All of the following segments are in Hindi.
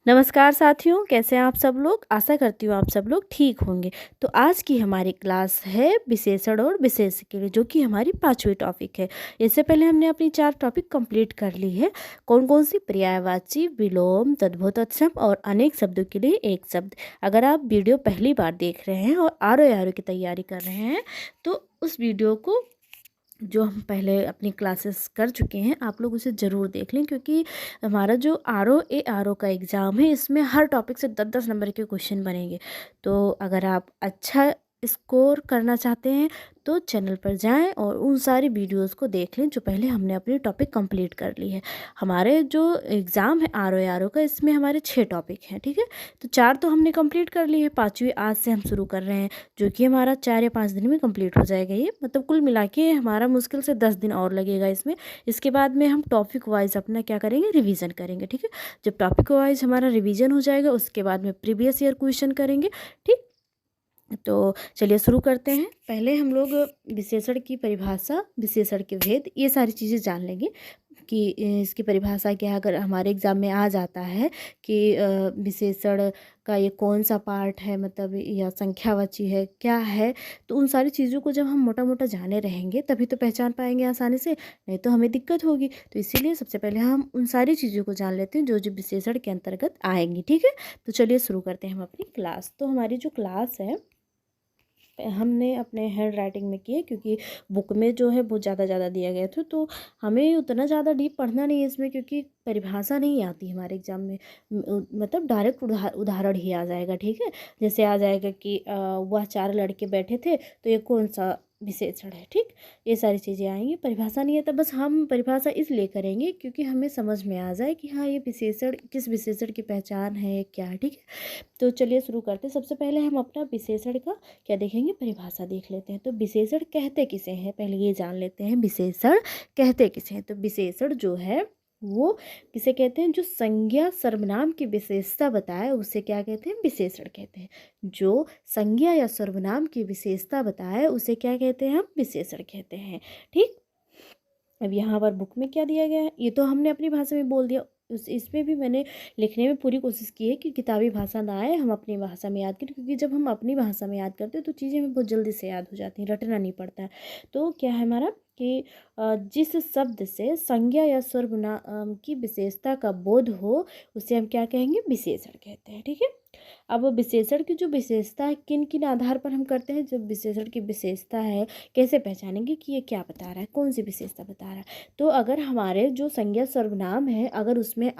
नमस्कार साथियों, कैसे हैं आप सब लोग। आशा करती हूँ आप सब लोग ठीक होंगे। तो आज की हमारी क्लास है विशेषण और विशेष्य के लिए, जो कि हमारी 5वीं टॉपिक है। इससे पहले हमने अपनी 4 टॉपिक कंप्लीट कर ली है। कौन कौन सी? पर्यायवाची, विलोम, तद्भव, तत्सम और अनेक शब्दों के लिए एक शब्द। अगर आप वीडियो पहली बार देख रहे हैं और आर की तैयारी कर रहे हैं तो उस वीडियो को, जो हम पहले अपनी क्लासेस कर चुके हैं, आप लोग उसे ज़रूर देख लें, क्योंकि हमारा जो आर ओ का एग्ज़ाम है, इसमें हर टॉपिक से 10-10 नंबर के क्वेश्चन बनेंगे। तो अगर आप अच्छा स्कोर करना चाहते हैं तो चैनल पर जाएं और उन सारी वीडियोस को देख लें जो पहले हमने अपनी टॉपिक कंप्लीट कर ली है। हमारे जो एग्ज़ाम है आर ओ का, इसमें हमारे 6 टॉपिक हैं, ठीक है। तो 4 तो हमने कंप्लीट कर ली है, 5वीं आज से हम शुरू कर रहे हैं, जो कि हमारा 4 या 5 दिन में कंप्लीट हो जाएगा ये। मतलब कुल मिला के हमारा मुश्किल से 10 दिन और लगेगा इसमें। इसके बाद में हम टॉपिक वाइज अपना क्या करेंगे, रिवीजन करेंगे, ठीक है। जब टॉपिक वाइज हमारा रिवीजन हो जाएगा, उसके बाद में प्रीवियस ईयर क्वेश्चन करेंगे, ठीक। तो चलिए शुरू करते हैं। पहले हम लोग विशेषण की परिभाषा, विशेषण के भेद, ये सारी चीज़ें जान लेंगे कि इसकी परिभाषा क्या है। अगर हमारे एग्ज़ाम में आ जाता है कि विशेषण का ये कौन सा पार्ट है, मतलब या संख्यावाची है, क्या है, तो उन सारी चीज़ों को जब हम मोटा मोटा जाने रहेंगे तभी तो पहचान पाएंगे आसानी से, नहीं तो हमें दिक्कत होगी। तो इसीलिए सबसे पहले हम उन सारी चीज़ों को जान लेते हैं जो जो विशेषण के अंतर्गत आएंगी, ठीक है। तो चलिए शुरू करते हैं हम अपनी क्लास। तो हमारी जो क्लास है हमने अपने हैंड राइटिंग में की है, क्योंकि बुक में जो है बहुत ज़्यादा दिया गया था, तो हमें उतना ज़्यादा डीप पढ़ना नहीं है इसमें, क्योंकि परिभाषा नहीं आती हमारे एग्जाम में। मतलब डायरेक्ट उदाहरण ही आ जाएगा, ठीक है। जैसे आ जाएगा कि वह 4 लड़के बैठे थे, तो ये कौन सा विशेषण है, ठीक। ये सारी चीज़ें आएंगी। परिभाषा नहीं है तो बस हम परिभाषा इसलिए करेंगे क्योंकि हमें समझ में आ जाए कि हाँ, ये विशेषण किस विशेषण की पहचान है, क्या है, ठीक है। तो चलिए शुरू करते हैं। सबसे पहले हम अपना विशेषण का क्या देखेंगे, परिभाषा देख लेते हैं। तो विशेषण कहते किसे हैं, पहले ये जान लेते हैं, विशेषण कहते किसे हैं। तो विशेषण जो है वो किसे कहते हैं, जो संज्ञा सर्वनाम की विशेषता बताए उसे क्या कहते हैं, विशेषण कहते हैं। जो संज्ञा या सर्वनाम की विशेषता बताए उसे क्या कहते हैं, हम विशेषण कहते हैं, ठीक। अब यहाँ पर बुक में क्या दिया गया है, ये तो हमने अपनी भाषा में बोल दिया। इसमें भी मैंने लिखने में पूरी कोशिश की है कि किताबी भाषा ना आए, हम अपनी भाषा में याद करें, क्योंकि जब हम अपनी भाषा में याद करते हैं तो चीज़ें हमें बहुत जल्दी से याद हो जाती हैं, रटना नहीं पड़ता है। तो क्या है हमारा कि जिस शब्द से संज्ञा या सर्वनाम की विशेषता का बोध हो उसे हम क्या कहेंगे, विशेषण कहते हैं, ठीक है। अब विशेषण की जो विशेषता है, किन किन आधार पर हम करते हैं, जब विशेषण की विशेषता है कैसे पहचानेंगे कि ये क्या बता रहा है, कौन सी विशेषता बता रहा है। तो अगर हमारे जो संज्ञा सर्वनाम है, अगर उसमें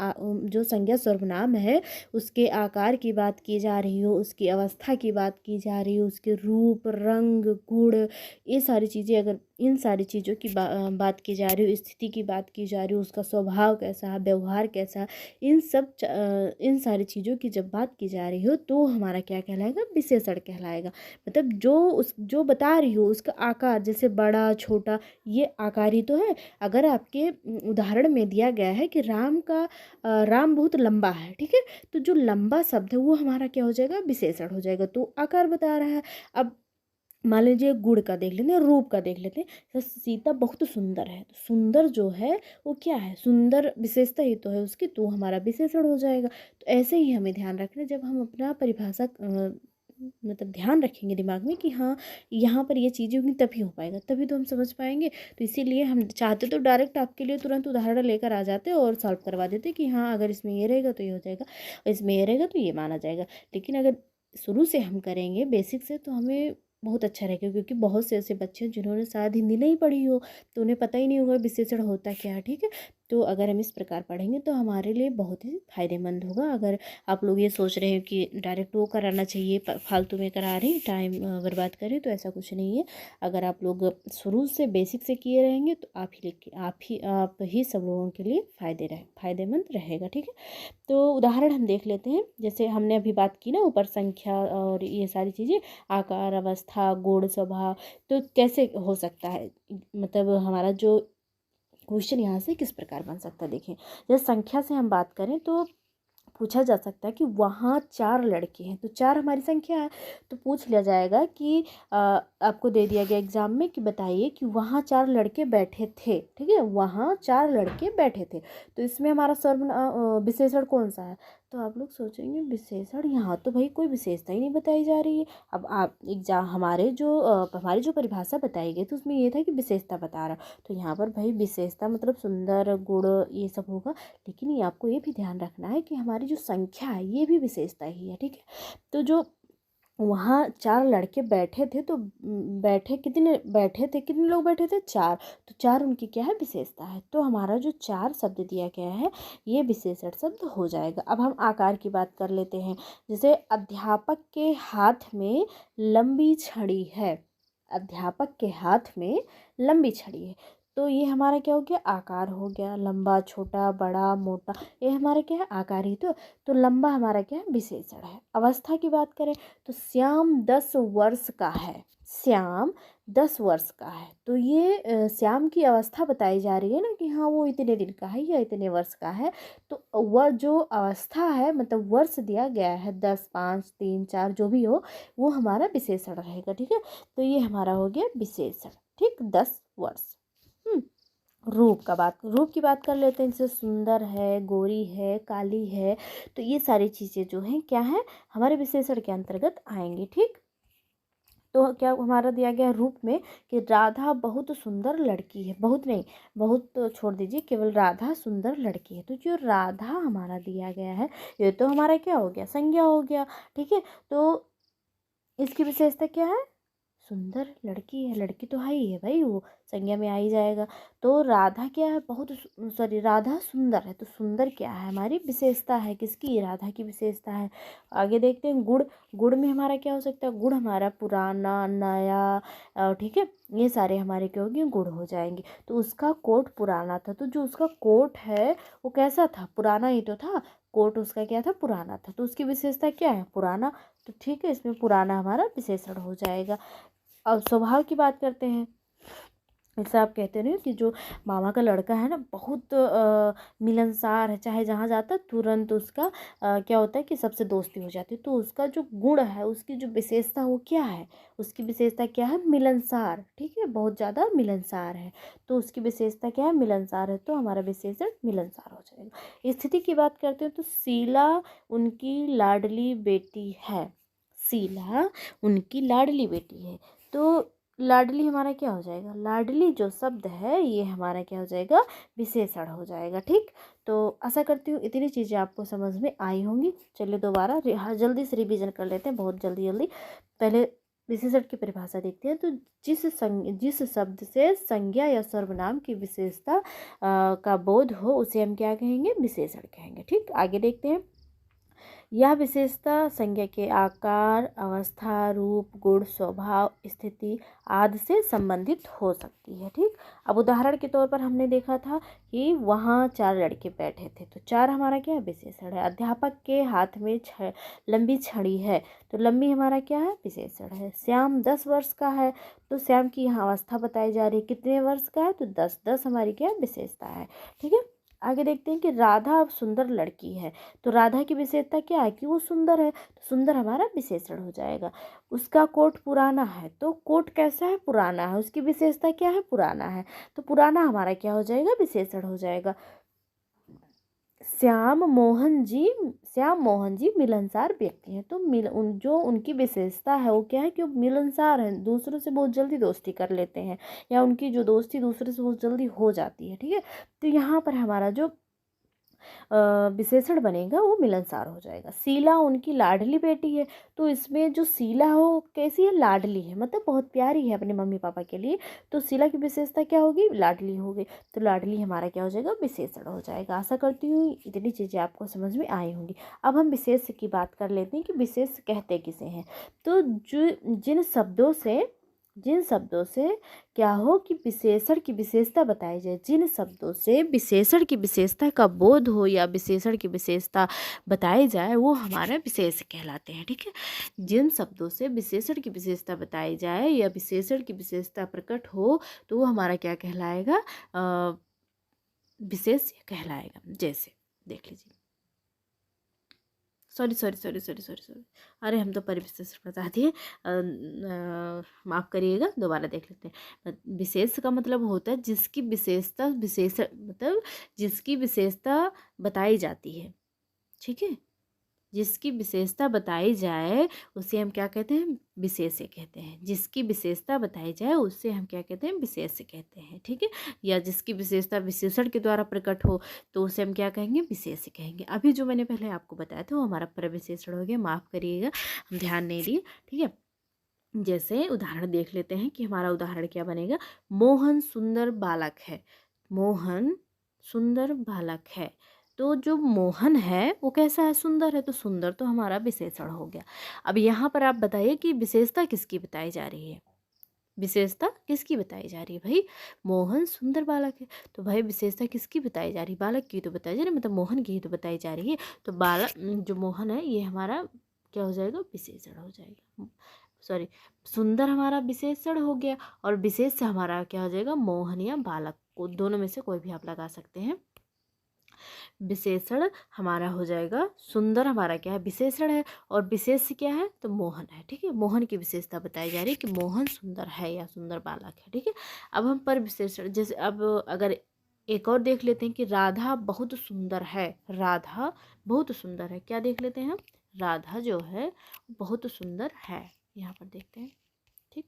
जो संज्ञा सर्वनाम है उसके आकार की बात की जा रही हो, उसकी अवस्था की बात की जा रही हो, उसके रूप, रंग, गुण, ये सारी चीज़ें, अगर इन सारी चीज़ों की बात की जा रही हो, स्थिति की बात की जा रही हो, उसका स्वभाव कैसा है, व्यवहार कैसा, इन सारी चीज़ों की जब बात की जा रही हो तो हमारा क्या कहलाएगा, विशेषण कहलाएगा। मतलब जो बता रही हो उसका आकार, जैसे बड़ा छोटा, ये आकार ही तो है। अगर आपके उदाहरण में दिया गया है कि राम बहुत लंबा है, ठीक है, तो जो लंबा शब्द है वो हमारा क्या हो जाएगा, विशेषण हो जाएगा, तो आकार बता रहा है। अब मान लीजिए गुण का देख लेते हैं, रूप का देख लेते हैं। जैसे सीता बहुत सुंदर है, तो सुंदर जो है वो क्या है, सुंदर विशेषता ही तो है उसकी, तो हमारा विशेषण हो जाएगा। तो ऐसे ही हमें ध्यान रखना है, जब हम अपना परिभाषा मतलब ध्यान रखेंगे दिमाग में कि हाँ, यहाँ पर ये चीज़ें होंगी तभी हो पाएगा, तभी तो हम समझ पाएंगे। तो इसीलिए हम चाहते तो डायरेक्ट आपके लिए तुरंत उदाहरण लेकर आ जाते और सॉल्व करवा देते कि हाँ, अगर इसमें ये रहेगा तो ये हो जाएगा, इसमें ये रहेगा तो ये माना जाएगा। लेकिन अगर शुरू से हम करेंगे बेसिक से, तो हमें बहुत अच्छा रहेगा, क्योंकि बहुत से ऐसे बच्चे हैं जिन्होंने शायद हिंदी नहीं पढ़ी हो, तो उन्हें पता ही नहीं होगा विशेषण होता क्या है, ठीक है। तो अगर हम इस प्रकार पढ़ेंगे तो हमारे लिए बहुत ही फ़ायदेमंद होगा। अगर आप लोग ये सोच रहे हो कि डायरेक्ट वो कराना चाहिए, फालतू में करा रहे हैं, टाइम बर्बाद करें, तो ऐसा कुछ नहीं है। अगर आप लोग शुरू से बेसिक से किए रहेंगे तो आप ही सब लोगों के लिए फ़ायदेमंद रहेगा, ठीक है। तो उदाहरण हम देख लेते हैं। जैसे हमने अभी बात की ना ऊपर, संख्या और ये सारी चीज़ें, आकार, अवस्था, गुण, स्वभाव, तो कैसे हो सकता है, मतलब हमारा जो क्वेश्चन यहाँ से किस प्रकार बन सकता है, देखें। जैसे संख्या से हम बात करें तो पूछा जा सकता है कि वहाँ 4 लड़के हैं, तो 4 हमारी संख्या है, तो पूछ लिया जाएगा कि आपको दे दिया गया एग्ज़ाम में कि बताइए कि वहाँ 4 लड़के बैठे थे, ठीक है, वहाँ 4 लड़के बैठे थे। तो इसमें हमारा विशेषण कौन सा है? तो आप लोग सोचेंगे विशेषण, यहाँ तो भाई कोई विशेषता ही नहीं बताई जा रही है। अब आप एग्जाम हमारी जो परिभाषा बताई गई तो उसमें ये था कि विशेषता बता रहा, तो यहाँ पर भाई विशेषता मतलब सुंदर, गुण, ये सब होगा। लेकिन ये आपको ये भी ध्यान रखना है कि हमारी जो संख्या है ये भी विशेषता ही है, ठीक है। तो जो वहाँ 4 लड़के बैठे थे, तो कितने लोग बैठे थे? 4। तो 4 उनकी क्या है? विशेषता है। तो हमारा जो 4 शब्द दिया गया है ये विशेषण शब्द हो जाएगा। अब हम आकार की बात कर लेते हैं। जैसे अध्यापक के हाथ में लंबी छड़ी है, अध्यापक के हाथ में लंबी छड़ी है, तो ये हमारा क्या हो गया? आकार हो गया। लंबा, छोटा, बड़ा, मोटा, ये हमारा क्या है? आकार ही तो लंबा हमारा क्या है? विशेषण है। अवस्था की बात करें तो श्याम 10 वर्ष का है, श्याम 10 वर्ष का है, तो ये श्याम की अवस्था बताई जा रही है ना कि हाँ वो इतने दिन का है या इतने वर्ष का है। तो वह जो अवस्था है मतलब वर्ष दिया गया है 10, 5, 3, 4 जो भी हो, वो हमारा विशेषण रहेगा, ठीक है। तो ये हमारा हो गया विशेषण, ठीक, 10 वर्ष। रूप की बात कर लेते हैं। जैसे सुंदर है, गोरी है, काली है, तो ये सारी चीज़ें जो हैं क्या है? हमारे विशेषण के अंतर्गत आएंगी, ठीक। तो क्या हमारा दिया गया रूप में कि राधा बहुत सुंदर लड़की है, बहुत नहीं, बहुत तो छोड़ दीजिए, केवल राधा सुंदर लड़की है। तो जो राधा हमारा दिया गया है ये तो हमारा क्या हो गया? संज्ञा हो गया, ठीक है। तो इसकी विशेषता क्या है? सुंदर लड़की है, लड़की तो है ही है भाई, वो संज्ञा में आ ही जाएगा। तो राधा क्या है? राधा सुंदर है, तो सुंदर क्या है? हमारी विशेषता है, किसकी? राधा की विशेषता है। आगे देखते हैं गुड़। गुड़ में हमारा क्या हो सकता है? गुड़ हमारा पुराना, नया, ठीक है, ये सारे हमारे क्या होंगे? गुड़ हो जाएंगे। तो उसका कोट पुराना था, तो जो उसका कोट है वो कैसा था? पुराना ही तो था। कोट उसका क्या था? पुराना था, तो उसकी विशेषता क्या है? पुराना। तो ठीक है, इसमें पुराना हमारा विशेषण हो जाएगा। अब स्वभाव की बात करते हैं। जैसे आप कहते रहे कि जो मामा का लड़का है ना बहुत मिलनसार है, चाहे जहाँ जाता तुरंत उसका क्या होता है कि सबसे दोस्ती हो जाती है। तो उसका जो गुण है, उसकी जो विशेषता वो क्या है? उसकी विशेषता क्या है? मिलनसार, ठीक है, बहुत ज़्यादा मिलनसार है। तो उसकी विशेषता क्या है? मिलनसार है, तो हमारा विशेषण मिलनसार हो जाएगा। स्थिति की बात करते हैं तो शीला उनकी लाडली बेटी है, शीला उनकी लाडली बेटी है। तो लाडली हमारा क्या हो जाएगा? लाडली जो शब्द है ये हमारा क्या हो जाएगा? विशेषण हो जाएगा, ठीक। तो आशा करती हूँ इतनी चीज़ें आपको समझ में आई होंगी। चलिए दोबारा जल्दी से रिवीजन कर लेते हैं, बहुत जल्दी जल्दी। पहले विशेषण की परिभाषा देखते हैं। तो जिस शब्द से संज्ञा या सर्वनाम की विशेषता का बोध हो उसे हम क्या कहेंगे? विशेषण कहेंगे, ठीक। आगे देखते हैं। यह विशेषता संज्ञा के आकार, अवस्था, रूप, गुण, स्वभाव, स्थिति आदि से संबंधित हो सकती है, ठीक। अब उदाहरण के तौर पर हमने देखा था कि वहाँ 4 लड़के बैठे थे, तो 4 हमारा क्या है? विशेषण है। अध्यापक के हाथ में लंबी छड़ी है, तो लंबी हमारा क्या है? विशेषण है। श्याम 10 वर्ष का है, तो श्याम की यहाँ अवस्था बताई जा रही है, कितने वर्ष का है? तो 10। 10 हमारी क्या है? विशेषता है, ठीक है। आगे देखते हैं कि राधा अब सुंदर लड़की है, तो राधा की विशेषता क्या है? कि वो सुंदर है, तो सुंदर हमारा विशेषण हो जाएगा। उसका कोट पुराना है, तो कोट कैसा है? पुराना है, उसकी विशेषता क्या है? पुराना है, तो पुराना हमारा क्या हो जाएगा? विशेषण हो जाएगा। श्याम मोहन जी मिलनसार व्यक्ति हैं, तो जो उनकी विशेषता है वो क्या है? कि वो मिलनसार हैं, दूसरों से बहुत जल्दी दोस्ती कर लेते हैं, या उनकी जो दोस्ती दूसरे से बहुत जल्दी हो जाती है, ठीक है। तो यहाँ पर हमारा जो विशेषण बनेगा वो मिलनसार हो जाएगा। शीला उनकी लाडली बेटी है, तो इसमें जो शीला हो कैसी है? लाडली है, मतलब बहुत प्यारी है अपने मम्मी पापा के लिए, तो शीला की विशेषता क्या होगी? लाडली होगी, तो लाडली हमारा क्या हो जाएगा? विशेषण हो जाएगा। आशा करती हूँ इतनी चीज़ें आपको समझ में आई होंगी। अब हम विशेष की बात कर लेते हैं कि विशेष कहते किसे हैं। तो जिन शब्दों से क्या हो कि विशेषण की विशेषता बताई जाए, जिन शब्दों से विशेषण की विशेषता का बोध हो या विशेषण की विशेषता बताई जाए वो हमारा विशेष कहलाते हैं, ठीक है। जिन शब्दों से विशेषण की विशेषता बताई जाए या विशेषण की विशेषता प्रकट हो तो वो हमारा क्या कहलाएगा? विशेष कहलाएगा। जैसे देख लीजिए, sorry sorry sorry sorry sorry sorry, अरे हम तो परिविशेषण बता दिए। माफ़ करिएगा, दोबारा देख लेते हैं। विशेष का मतलब होता है जिसकी विशेषता मतलब जिसकी विशेषता बताई जाती है, ठीक है। जिसकी विशेषता बताई जाए उसे हम क्या कहते हैं, विशेष्य कहते हैं। जिसकी विशेषता बताई जाए उससे हम क्या कहते हैं, विशेष्य कहते हैं, ठीक है। या जिसकी विशेषता विशेषण के द्वारा प्रकट हो तो उसे हम क्या कहेंगे, विशेष्य कहेंगे। अभी जो मैंने पहले आपको बताया था वो हमारा प्रविशेषण हो गया, माफ़ करिएगा हम ध्यान नहीं दिए, ठीक है। जैसे उदाहरण देख लेते हैं कि हमारा उदाहरण क्या बनेगा। मोहन सुंदर बालक है। मोहन सुंदर बालक है। तो जो मोहन है वो कैसा है, सुंदर है। तो सुंदर तो हमारा विशेषण हो गया। अब यहाँ पर आप बताइए कि विशेषता किसकी बताई जा रही है। विशेषता किसकी बताई जा रही है भाई, मोहन सुंदर बालक है। तो भाई विशेषता किसकी बताई जा रही है, बालक की तो बताई जा रही है, मतलब मोहन की ही तो बताई जा रही है। तो बालक जो मोहन है ये हमारा क्या हो जाएगा, विशेषण हो जाएगा। सॉरी, सुंदर हमारा विशेषण हो गया और विशेष से हमारा क्या हो जाएगा, मोहन या बालक, को दोनों में से कोई भी आप लगा सकते हैं। विशेषण हमारा हो जाएगा, सुंदर हमारा क्या है, विशेषण है, और विशेष क्या है तो मोहन है, ठीक है। मोहन की विशेषता बताई जा रही है कि मोहन सुंदर है या सुंदर बालक है, ठीक है। अब हम पर विशेषण, जैसे अब अगर एक और देख लेते हैं कि राधा बहुत सुंदर है। राधा बहुत सुंदर है, क्या देख लेते हैं हम, राधा जो है बहुत सुंदर है, यहाँ पर देखते हैं, ठीक।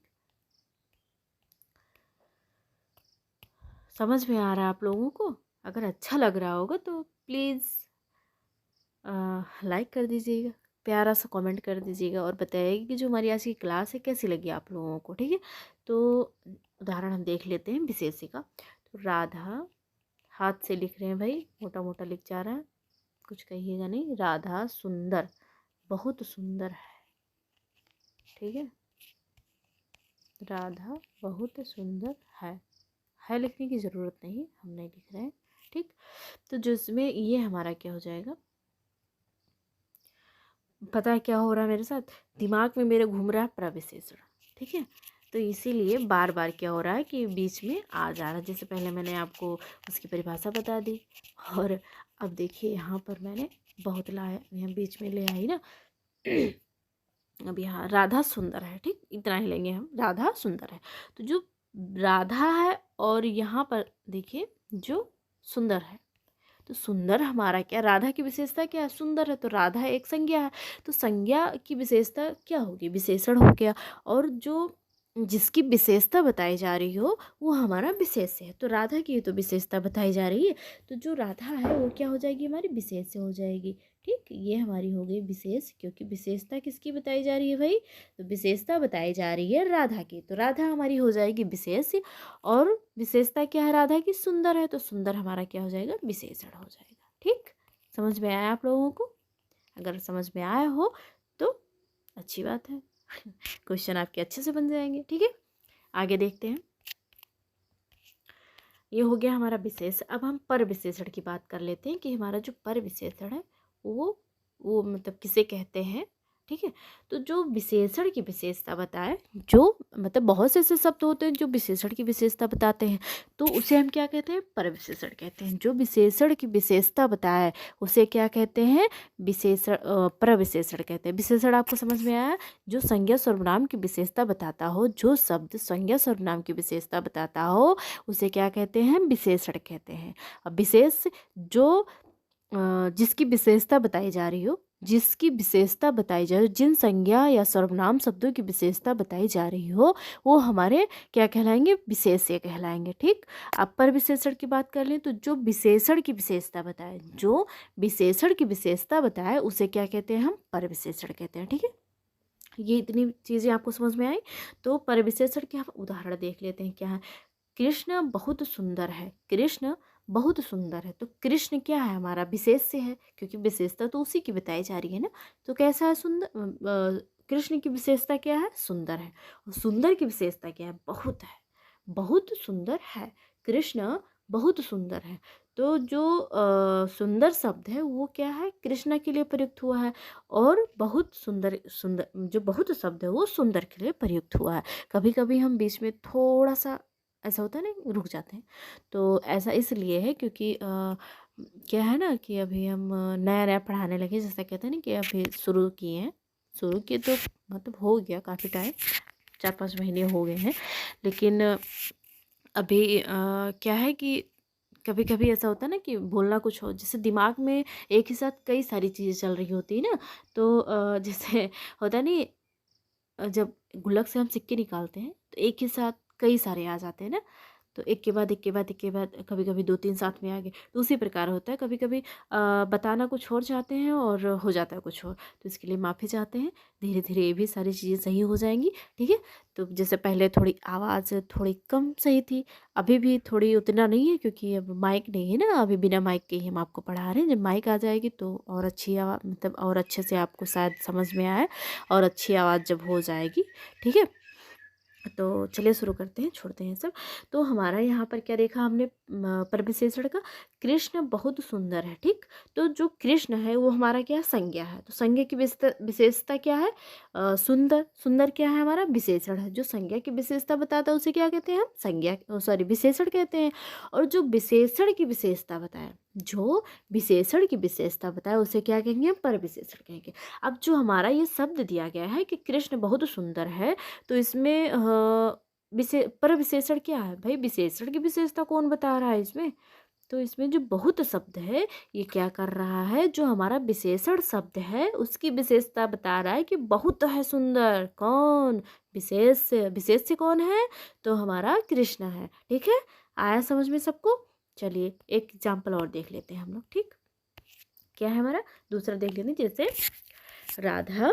समझ में आ रहा है आप लोगों को? अगर अच्छा लग रहा होगा तो प्लीज़ लाइक कर दीजिएगा, प्यारा सा कमेंट कर दीजिएगा और बताइएगा कि जो हमारी आज की क्लास है कैसी लगी आप लोगों को, ठीक है। तो उदाहरण हम देख लेते हैं विशेष्य का। तो राधा, हाथ से लिख रहे हैं भाई, मोटा मोटा लिख जा रहा है, कुछ कहिएगा नहीं। राधा सुंदर, बहुत सुंदर है, ठीक है। राधा बहुत सुंदर है लिखने की ज़रूरत नहीं, हम नहीं लिख रहे हैं, ठीक। तो जिसमें ये हमारा क्या हो जाएगा, पता है क्या हो रहा है मेरे साथ, दिमाग में मेरे घूम रहा है प्रविशेषण, ठीक है। तो इसीलिए बार बार क्या हो रहा है कि बीच में आ जा रहा है। जैसे पहले मैंने आपको उसकी परिभाषा बता दी, और अब देखिए यहाँ पर मैंने बहुत लाया, यहाँ बीच में ले आई ना। अब यहाँ राधा सुंदर है, ठीक, इतना ही लेंगे हम, राधा सुंदर है। तो जो राधा है और यहाँ पर देखिए जो सुंदर है, तो सुंदर हमारा क्या, राधा की विशेषता क्या है, सुंदर है। तो राधा एक संज्ञा है, तो संज्ञा की विशेषता क्या होगी, विशेषण हो गया। और जो जिसकी विशेषता बताई जा रही हो वो हमारा विशेष्य है। तो राधा की तो विशेषता बताई जा रही है, तो जो राधा है वो क्या हो जाएगी, हमारी विशेष्य हो जाएगी, ठीक। ये हमारी हो गई विशेष, क्योंकि विशेषता किसकी बताई जा रही है भाई, तो विशेषता बताई जा रही है राधा की, तो राधा हमारी हो जाएगी विशेष। और विशेषता क्या है राधा की, सुंदर है, तो सुंदर हमारा क्या हो जाएगा, विशेषण हो जाएगा, ठीक। समझ में आया आप लोगों को? अगर समझ में आया हो तो अच्छी बात है, क्वेश्चन आपके अच्छे से बन जाएंगे, ठीक है। आगे देखते हैं। ये हो गया हमारा विशेष। अब हम पर विशेषण की बात कर लेते हैं कि हमारा जो पर विशेषण है वो मतलब किसे कहते हैं, ठीक है। तो जो विशेषण की विशेषता बताए, जो मतलब बहुत से ऐसे शब्द होते हैं जो विशेषण की विशेषता बताते हैं, तो उसे हम क्या कहते हैं, पर विशेषण कहते हैं। जो विशेषण की विशेषता बताए उसे क्या कहते हैं, विशेषण, पर विशेषण कहते हैं। विशेषण आपको समझ में आया, जो संज्ञा सर्वनाम की विशेषता बताता हो, जो शब्द संज्ञा सर्वनाम की विशेषता बताता हो उसे क्या कहते हैं, विशेषण कहते हैं। अब विशेष जो जिसकी विशेषता बताई जा रही हो, जिसकी विशेषता बताई जा रही हो, जिन संज्ञा या सर्वनाम शब्दों की विशेषता बताई जा रही हो वो हमारे क्या कहलाएंगे, विशेष्य कहलाएंगे, ठीक। अब पर विशेषण की बात कर लें तो जो विशेषण की विशेषता बताए, जो विशेषण की विशेषता बताए उसे क्या कहते हैं, हम पर विशेषण कहते हैं, ठीक है। ये इतनी चीज़ें आपको समझ में आई। तो पर विशेषण के हम उदाहरण देख लेते हैं, क्या है, कृष्ण बहुत सुंदर है। कृष्ण बहुत सुंदर है, तो कृष्ण क्या है, हमारा विशेष्य है, क्योंकि विशेषता तो उसी की बताई जा रही है ना। तो कैसा है, सुंदर, कृष्ण की विशेषता क्या है, सुंदर है। और सुंदर की विशेषता क्या है, बहुत है, बहुत सुंदर है। कृष्ण बहुत सुंदर है, तो जो सुंदर शब्द है वो क्या है, कृष्ण के लिए प्रयुक्त हुआ है। और बहुत सुंदर, सुंदर जो बहुत शब्द है वो सुंदर के लिए प्रयुक्त हुआ है। कभी कभी हम बीच में थोड़ा सा ऐसा होता है ना, रुक जाते हैं। तो ऐसा इसलिए है क्योंकि क्या है ना कि अभी हम नया नया पढ़ाने लगे, जैसा कहते हैं ना कि अभी शुरू किए हैं। शुरू किए तो मतलब हो गया काफ़ी टाइम, 4-5 महीने हो गए हैं। लेकिन अभी क्या है कि कभी कभी ऐसा होता है ना कि बोलना कुछ हो, जैसे दिमाग में एक ही साथ कई सारी चीज़ें चल रही होती है ना। तो जैसे होता नहीं, जब गुल्लक से हम सिक्के निकालते हैं तो एक ही साथ कई सारे आ जाते हैं ना। तो एक के बाद एक के बाद एक के बाद कभी कभी 2-3 साथ में आ गए, तो उसी प्रकार होता है। कभी कभी बताना कुछ और चाहते हैं और हो जाता है कुछ और, तो इसके लिए माफ़ी चाहते हैं। धीरे धीरे ये भी सारी चीज़ें सही हो जाएंगी, ठीक है। तो जैसे पहले थोड़ी आवाज़ थोड़ी कम सही थी, अभी भी थोड़ी उतना नहीं है, क्योंकि अब माइक नहीं है ना, अभी बिना माइक के ही हम आपको पढ़ा रहे हैं। जब माइक आ जाएगी तो और अच्छी आवाज़, मतलब और अच्छे से आपको शायद समझ में आए, और अच्छी आवाज़ जब हो जाएगी, ठीक है। तो चलिए शुरू करते हैं, छोड़ते हैं सब। तो हमारा यहाँ पर क्या देखा हमने, परविशेषण का, कृष्ण बहुत सुंदर है, ठीक। तो जो कृष्ण है वो हमारा क्या है, संज्ञा है। तो संज्ञा की विशेषता क्या है, सुंदर। सुंदर क्या है, हमारा विशेषण है। जो संज्ञा की विशेषता बताता है उसे क्या कहते हैं हम, संज्ञा, सॉरी, विशेषण कहते हैं। और जो विशेषण की विशेषता बताए, जो विशेषण की विशेषता बताए उसे क्या कहेंगे, हम परविशेषण कहेंगे। अब जो हमारा ये शब्द दिया गया है कि कृष्ण बहुत सुंदर है, तो इसमें पर विशेषण क्या है भाई, विशेषण की विशेषता कौन बता रहा है इसमें। तो इसमें जो बहुत शब्द है, ये क्या कर रहा है, जो हमारा विशेषण शब्द है उसकी विशेषता बता रहा है कि बहुत है सुंदर। कौन, विशेष से कौन है, तो हमारा कृष्ण है, ठीक है। आया समझ में सबको। चलिए एक एग्जाम्पल और देख लेते हैं हम लोग, ठीक। क्या है हमारा, दूसरा देख लेते हैं। जैसे राधा,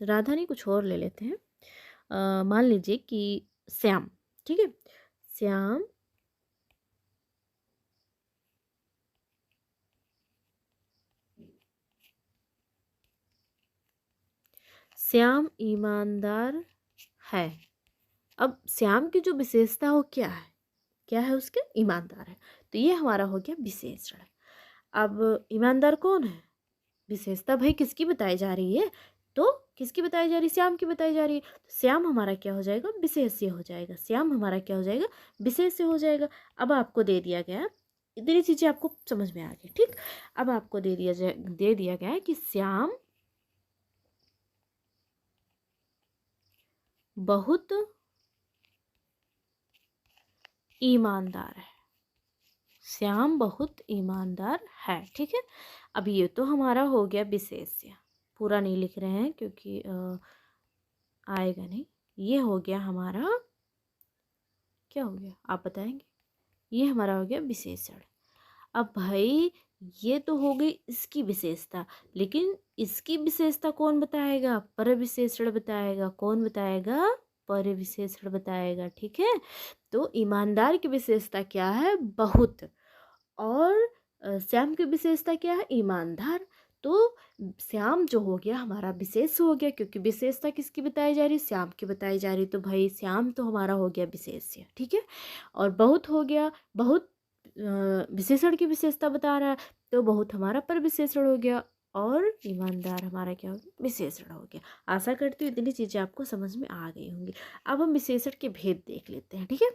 राधा नहीं, कुछ और ले लेते हैं। मान लीजिए कि श्याम, ठीक है। श्याम श्याम ईमानदार है। अब श्याम की जो विशेषता हो क्या है, क्या है उसके, ईमानदार है। तो ये हमारा हो गया विशेषण। अब ईमानदार कौन है, विशेषता भाई किसकी बताई जा रही है, तो किसकी बताई जा रही है, श्याम की बताई जा रही है। तो श्याम हमारा क्या हो जाएगा, विशेष्य हो जाएगा। श्याम हमारा क्या हो जाएगा, विशेष्य हो जाएगा। अब आपको दे दिया गया, इतनी चीजें आपको समझ में आ गई, ठीक। अब आपको दे दिया गया है कि श्याम बहुत ईमानदार है। श्याम बहुत ईमानदार है, ठीक है। अब ये तो हमारा हो गया विशेष्य, पूरा नहीं लिख रहे हैं क्योंकि आएगा नहीं। ये हो गया हमारा, क्या हो गया आप बताएंगे, ये हमारा हो गया विशेषण। अब भाई ये तो हो गई इसकी विशेषता, लेकिन इसकी विशेषता कौन बताएगा, पर विशेषण बताएगा। कौन बताएगा, पर विशेषण बताएगा, ठीक है। तो ईमानदार की विशेषता क्या है, बहुत। और श्याम की विशेषता क्या है, ईमानदार। तो श्याम जो हो गया हमारा विशेष हो गया, क्योंकि विशेषता किसकी बताई जा रही, श्याम की बताई जा रही। तो भाई श्याम तो हमारा हो गया विशेष्य, ठीक है। और बहुत हो गया, बहुत विशेषण की विशेषता बता रहा है, तो बहुत हमारा पर विशेषण हो गया। और ईमानदार हमारा क्या हो गया, विशेषण हो गया। आशा करती हूँ इतनी चीज़ें आपको समझ में आ गई होंगी। अब हम विशेषण के भेद देख लेते हैं, ठीक है।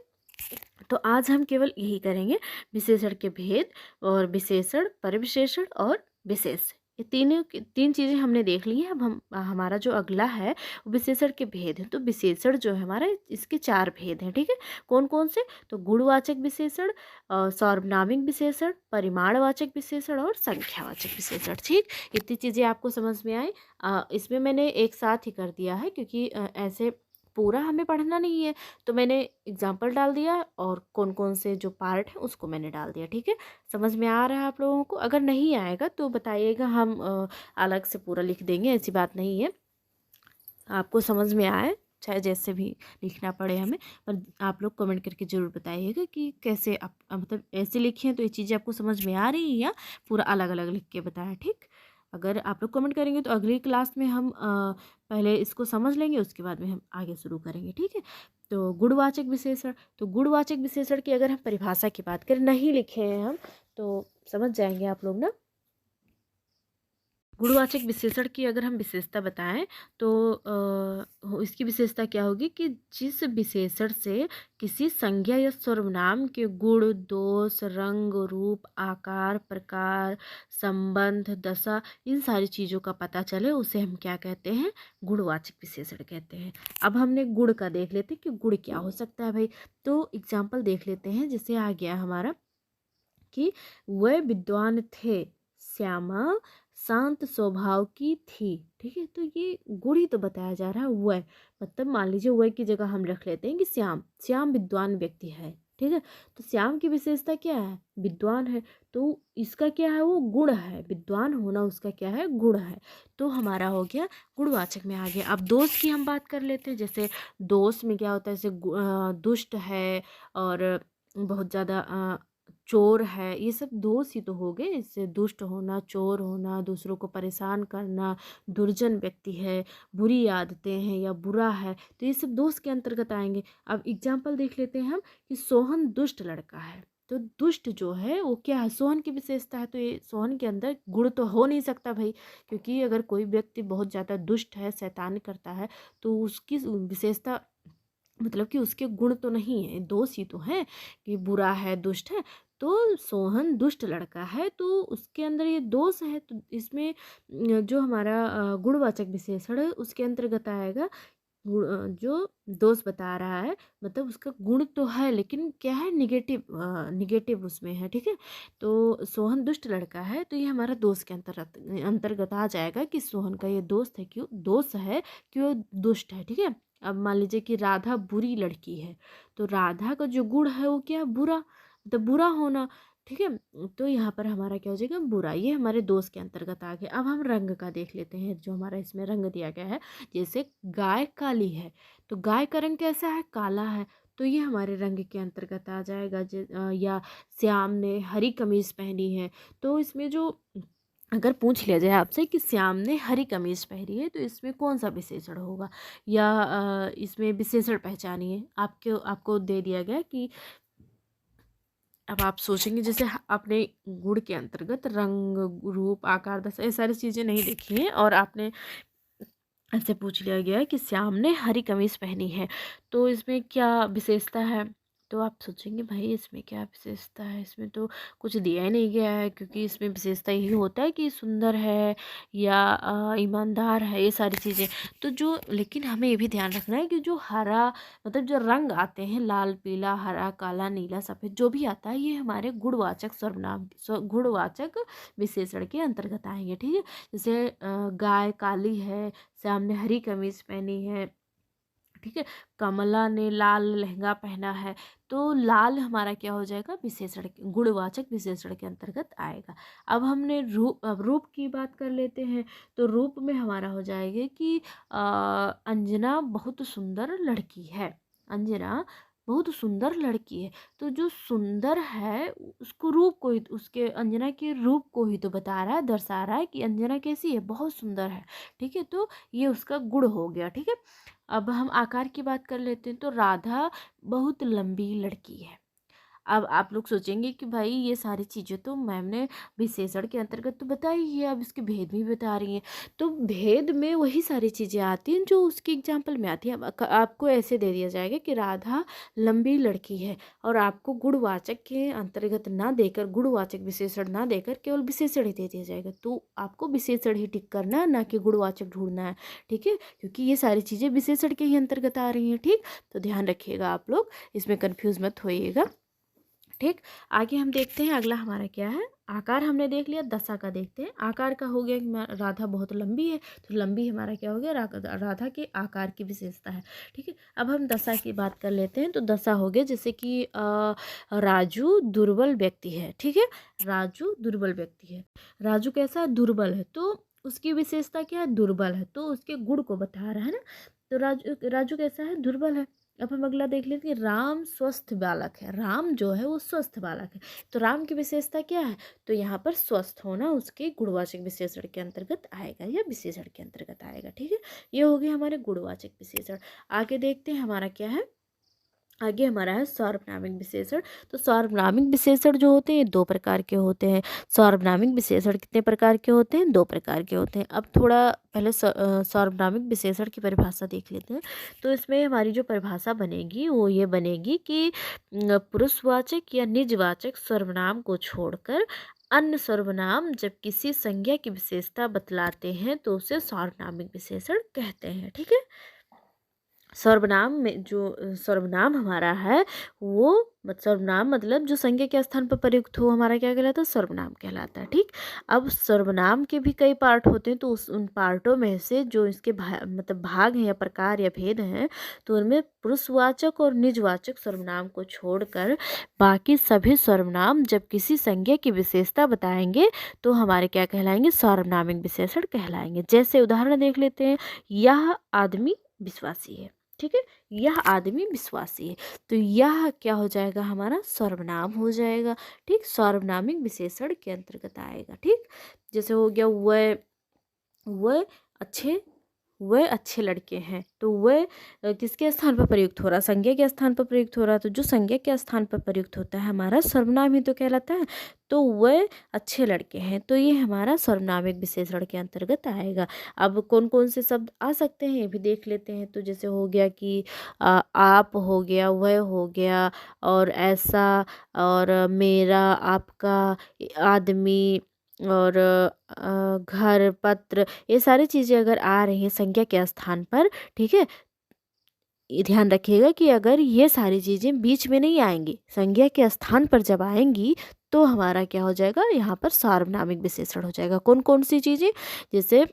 तो आज हम केवल यही करेंगे, विशेषण के भेद, और विशेषण, परिविशेषण और विशेष। ये तीन चीज़ें हमने देख ली हैं। अब हम हमारा जो अगला है वो विशेषण के भेद है। तो विशेषण जो है हमारा, इसके 4 भेद हैं, ठीक है। कौन कौन से, तो गुणवाचक विशेषण, सार्वनामिक विशेषण, परिमाणवाचक विशेषण और संख्यावाचक विशेषण, ठीक। इतनी चीज़ें आपको समझ में आई। इसमें मैंने एक साथ ही कर दिया है, क्योंकि ऐसे पूरा हमें पढ़ना नहीं है। तो मैंने एग्जाम्पल डाल दिया, और कौन कौन से जो पार्ट है उसको मैंने डाल दिया, ठीक है। समझ में आ रहा है आप लोगों को, अगर नहीं आएगा तो बताइएगा, हम अलग से पूरा लिख देंगे, ऐसी बात नहीं है। आपको समझ में आए, चाहे जैसे भी लिखना पड़े हमें, पर आप लोग कमेंट करके ज़रूर बताइएगा कि कैसे आप मतलब ऐसे लिखे हैं तो ये चीज़ें आपको समझ में आ रही है, या पूरा अलग अलग लिख के बताया, ठीक। अगर आप लोग कमेंट करेंगे तो अगली क्लास में हम पहले इसको समझ लेंगे, उसके बाद में हम आगे शुरू करेंगे, ठीक है। तो गुणवाचक विशेषण, तो गुणवाचक विशेषण की अगर हम परिभाषा की बात करें, नहीं लिखे हैं हम, तो समझ जाएंगे आप लोग ना। गुणवाचक विशेषण की अगर हम विशेषता बताएं तो इसकी विशेषता क्या होगी कि जिस विशेषण से किसी संज्ञा या सर्वनाम के गुण, दोष, रंग, रूप, आकार, प्रकार, संबंध, दशा, इन सारी चीज़ों का पता चले उसे हम क्या कहते हैं, गुणवाचक विशेषण कहते हैं। अब हमने गुण का देख लेते हैं कि गुण क्या हो सकता है भाई। तो एग्जाम्पल देख लेते हैं, जैसे आ गया हमारा कि वह विद्वान थे, श्यामा शांत स्वभाव की थी। ठीक है, तो ये गुण ही तो बताया जा रहा है वह, मतलब मान लीजिए वह की जगह हम रख लेते हैं कि श्याम, श्याम विद्वान व्यक्ति है। ठीक है, तो श्याम की विशेषता क्या है, विद्वान है, तो इसका क्या है, वो गुण है, विद्वान होना उसका क्या है, गुण है। तो हमारा हो गया गुणवाचक में आ गया। अब दोष की हम बात कर लेते हैं, जैसे दोष में क्या होता है, जैसे दुष्ट है और बहुत ज़्यादा चोर है, ये सब दोष ही तो हो गए। इससे दुष्ट होना, चोर होना, दूसरों को परेशान करना, दुर्जन व्यक्ति है, बुरी आदतें हैं या बुरा है, तो ये सब दोष के अंतर्गत आएंगे। अब एग्जाम्पल देख लेते हैं हम कि सोहन दुष्ट लड़का है, तो दुष्ट जो है वो क्या है, सोहन की विशेषता है, तो ये सोहन के अंदर गुण तो हो नहीं सकता भाई, क्योंकि अगर कोई व्यक्ति बहुत ज़्यादा दुष्ट है, शैतान करता है, तो उसकी विशेषता मतलब कि उसके गुण तो नहीं है, दोष ही तो है कि बुरा है, दुष्ट है। तो सोहन दुष्ट लड़का है, तो उसके अंदर ये दोष है, तो इसमें जो हमारा गुणवाचक विशेषण है उसके अंतर्गत आएगा। जो दोष बता रहा है, मतलब उसका गुण तो है लेकिन क्या है, निगेटिव, निगेटिव उसमें है। ठीक है, तो सोहन दुष्ट लड़का है, तो ये हमारा दोष के अंतर्गत अंतर्गत आ जाएगा कि सोहन का ये दोस्त है, क्यों दोष है कि वो दुष्ट है। ठीक है, अब मान लीजिए कि राधा बुरी लड़की है, तो राधा का जो गुण है वो क्या है, बुरा, मतलब बुरा होना। ठीक है, तो यहाँ पर हमारा क्या हो जाएगा, बुरा, ये हमारे दोस्त के अंतर्गत आ गया। अब हम रंग का देख लेते हैं, जो हमारा इसमें रंग दिया गया है, जैसे गाय काली है, तो गाय का रंग कैसा है, काला है, तो ये हमारे रंग के अंतर्गत आ जाएगा। या श्याम ने हरी कमीज पहनी है, तो इसमें जो अगर पूछ लिया जाए आपसे कि श्याम ने हरी कमीज पहनी है, तो इसमें कौन सा विशेषण होगा, या इसमें विशेषण पहचानिए, आपको दे दिया गया कि अब आप सोचेंगे, जैसे आपने गुण के अंतर्गत रंग, रूप, आकार, दशा, ये सारी चीज़ें नहीं देखी हैं और आपने ऐसे पूछ लिया गया है कि श्याम ने हरी कमीज पहनी है, तो इसमें क्या विशेषता है। तो आप सोचेंगे भाई इसमें क्या विशेषता है, इसमें तो कुछ दिया ही नहीं गया है, क्योंकि इसमें विशेषता यही होता है कि सुंदर है या ईमानदार है, ये सारी चीज़ें। तो जो, लेकिन हमें ये भी ध्यान रखना है कि जो हरा, मतलब जो रंग आते हैं, लाल, पीला, हरा, काला, नीला, सफ़ेद, जो भी आता है, ये हमारे गुणवाचक सर्वनाम, गुणवाचक विशेषण के अंतर्गत आएंगे। ठीक है, जैसे गाय काली है, श्याम ने हरी कमीज पहनी है। ठीक है, कमला ने लाल लहंगा पहना है, तो लाल हमारा क्या हो जाएगा, विशेषण, गुणवाचक विशेषण के अंतर्गत आएगा। अब हमने अब रूप की बात कर लेते हैं, तो रूप में हमारा हो जाएगा कि अंजना बहुत सुंदर लड़की है, अंजना बहुत सुंदर लड़की है, तो जो सुंदर है उसको रूप को ही, उसके अंजना के रूप को ही तो बता रहा है, दर्शा रहा है कि अंजना कैसी है, बहुत सुंदर है। ठीक है, तो ये उसका गुण हो गया। ठीक है, अब हम आकार की बात कर लेते हैं, तो राधा बहुत लंबी लड़की है। अब आप लोग सोचेंगे कि भाई ये सारी चीज़ें तो मैम ने विशेषण के अंतर्गत तो बताई है, अब इसके भेद भी बता रही हैं, तो भेद में वही सारी चीज़ें आती हैं जो उसके एग्जाम्पल में आती हैं। अब आपको ऐसे दे दिया जाएगा कि राधा लंबी लड़की है, और आपको गुणवाचक के अंतर्गत ना देकर, गुणवाचक विशेषण ना देकर केवल विशेषण ही दे दिया जाएगा, तो आपको विशेषण ही टिक करना है, ना कि गुणवाचक ढूंढना है। ठीक है, क्योंकि ये सारी चीज़ें विशेषण के ही अंतर्गत आ रही हैं। ठीक, तो ध्यान रखिएगा आप लोग, इसमें कन्फ्यूज़ मत होइएगा। ठीक, आगे हम देखते हैं अगला हमारा क्या है, आकार हमने देख लिया, दशा का देखते हैं। आकार का हो गया कि राधा बहुत लंबी है, तो लंबी हमारा क्या हो गया, राधा के आकार की विशेषता है। ठीक है, अब हम दशा की बात कर लेते हैं, तो दशा हो गया जैसे कि राजू दुर्बल व्यक्ति है। ठीक है, राजू दुर्बल व्यक्ति है, राजू कैसा, दुर्बल है, तो उसकी विशेषता क्या है, दुर्बल है, तो उसके गुण को बता रहा है ना, तो राजू राजू कैसा है, दुर्बल है। अब हम अगला देख लेते हैं, राम स्वस्थ बालक है, राम जो है वो स्वस्थ बालक है, तो राम की विशेषता क्या है, तो यहाँ पर स्वस्थ होना उसके गुणवाचक विशेषण के अंतर्गत आएगा या विशेषण के अंतर्गत आएगा। ठीक है, ये हो गए हमारे गुणवाचक विशेषण। आगे देखते हैं हमारा क्या है, आगे हमारा है सार्वनामिक विशेषण। तो सार्वनामिक विशेषण जो होते हैं दो प्रकार के होते हैं। सार्वनामिक विशेषण कितने प्रकार के होते हैं? दो प्रकार के होते हैं। अब थोड़ा पहले सार्वनामिक विशेषण की परिभाषा देख लेते हैं। तो इसमें हमारी जो परिभाषा बनेगी वो ये बनेगी कि पुरुषवाचक या निजवाचक सर्वनाम को छोड़कर अन्य सर्वनाम जब किसी संज्ञा की विशेषता बतलाते हैं तो उसे सार्वनामिक विशेषण कहते हैं। ठीक है। सर्वनाम में जो सर्वनाम हमारा है वो सर्वनाम मतलब जो संज्ञा के स्थान पर प्रयुक्त हो हमारा क्या कहलाता है? सर्वनाम कहलाता है। ठीक। अब सर्वनाम के भी कई पार्ट होते हैं, तो उन पार्टों में से जो इसके मतलब भाग हैं या प्रकार या भेद हैं, तो उनमें पुरुषवाचक और निजवाचक सर्वनाम को छोड़कर बाकी सभी सर्वनाम जब किसी संज्ञा की विशेषता बताएंगे तो हमारे क्या कहलाएंगे? सार्वनामिक विशेषण कहलाएंगे। जैसे उदाहरण देख लेते हैं, यह आदमी विश्वासी है। ठीक है। यह आदमी विश्वासी है, तो यह क्या हो जाएगा? हमारा सर्वनाम हो जाएगा। ठीक। सार्वनामिक विशेषण के अंतर्गत आएगा। ठीक। जैसे हो गया वह अच्छे वह अच्छे लड़के हैं, तो वह किसके स्थान पर प्रयुक्त हो रहा? संज्ञा के स्थान पर प्रयुक्त हो रहा। तो जो संज्ञा के स्थान पर प्रयुक्त होता है हमारा सर्वनाम ही तो कहलाता है। तो वह अच्छे लड़के हैं, तो ये हमारा सर्वनामिक विशेषण के अंतर्गत आएगा। अब कौन कौन से शब्द आ सकते हैं ये भी देख लेते हैं। तो जैसे हो गया कि आप हो गया, वह हो गया, और ऐसा, और मेरा, आपका, आदमी, और घर, पत्र, ये सारी चीज़ें अगर आ रही हैं संज्ञा के स्थान पर, ठीक है, ये ध्यान रखिएगा कि अगर ये सारी चीज़ें बीच में नहीं आएंगी, संज्ञा के स्थान पर जब आएंगी तो हमारा क्या हो जाएगा? यहाँ पर सार्वनामिक विशेषण हो जाएगा। कौन कौन सी चीज़ें? जैसे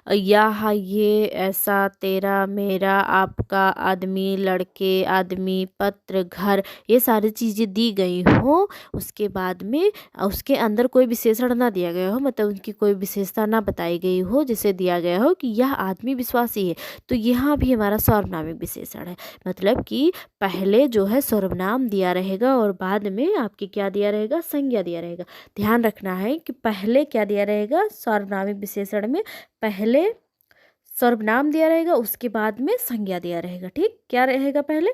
यह, ये, ऐसा, तेरा, मेरा, आपका, आदमी, लड़के, आदमी, पत्र, घर, ये सारी चीज़ें दी गई हो, उसके बाद में उसके अंदर कोई विशेषण ना दिया गया हो, मतलब उनकी कोई विशेषता ना बताई गई हो, जिसे दिया गया हो कि यह आदमी विश्वासी है, तो यहाँ भी हमारा सार्वनामिक विशेषण है। मतलब कि पहले जो है सर्वनाम दिया रहेगा और बाद में आपकी क्या दिया रहेगा? संज्ञा दिया रहेगा। ध्यान रखना है कि पहले क्या दिया रहेगा? सार्वनामिक विशेषण में पहले सर्वनाम दिया रहेगा, उसके बाद में संज्ञा दिया रहेगा। ठीक। क्या रहेगा पहले?